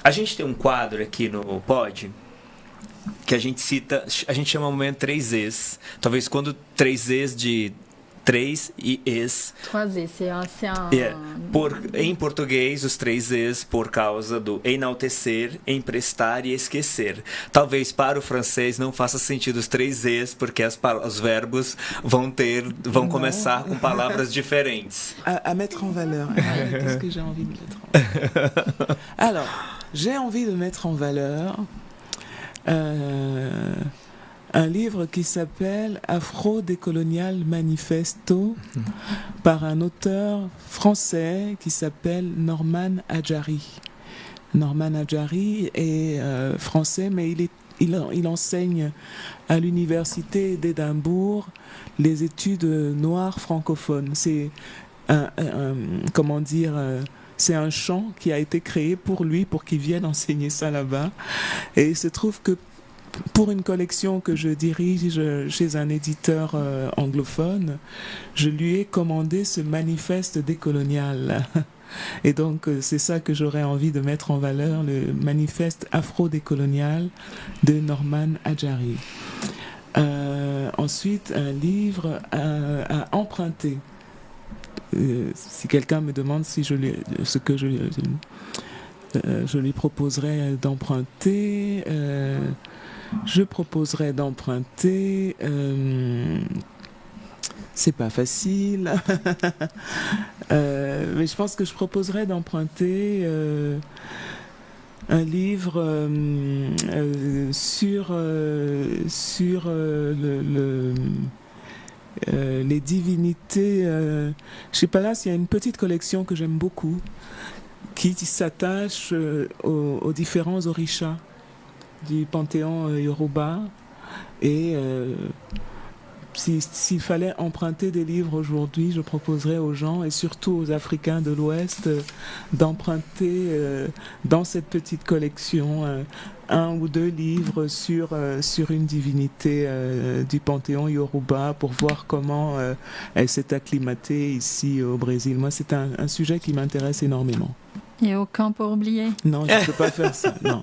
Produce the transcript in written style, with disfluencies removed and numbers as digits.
A gente tem um quadro aqui no Pod que a gente cita, a gente chama o momento 3Es. Talvez quando 3Es de 3 e es. 3Es, Em português, os 3Es por causa do enaltecer, emprestar e esquecer. Talvez para o francês não faça sentido os 3Es, porque os verbos vão começar com palavras diferentes. À mettre en valeur. Qu'est-ce que j'ai envie de mettre en valeur? Alors, j'ai envie de mettre en valeur un livre qui s'appelle Afro-décolonial Manifesto par un auteur français qui s'appelle Norman Adjari. Norman Adjari est français, mais il enseigne à l'université d'Édimbourg les études noires francophones. C'est c'est un champ qui a été créé pour lui, pour qu'il vienne enseigner ça là-bas. Et il se trouve que pour une collection que je dirige chez un éditeur anglophone, je lui ai commandé ce manifeste décolonial. Et donc, c'est ça que j'aurais envie de mettre en valeur, le manifeste afro-décolonial de Norman Adjari. Ensuite, un livre à emprunter. Si quelqu'un me demande si je lui proposerais d'emprunter... je proposerais d'emprunter... c'est pas facile. Mais je pense que je proposerais d'emprunter un livre sur les divinités. Je sais pas, là, s'il y a une petite collection que j'aime beaucoup qui s'attache aux différents orishas du panthéon Yoruba. Et s'il fallait emprunter des livres aujourd'hui, je proposerais aux gens, et surtout aux Africains de l'Ouest, d'emprunter dans cette petite collection un ou deux livres sur une divinité du panthéon Yoruba pour voir comment elle s'est acclimatée ici au Brésil. Moi, c'est un sujet qui m'intéresse énormément. Et aucun pour oublier. Non, je ne peux pas faire ça, non.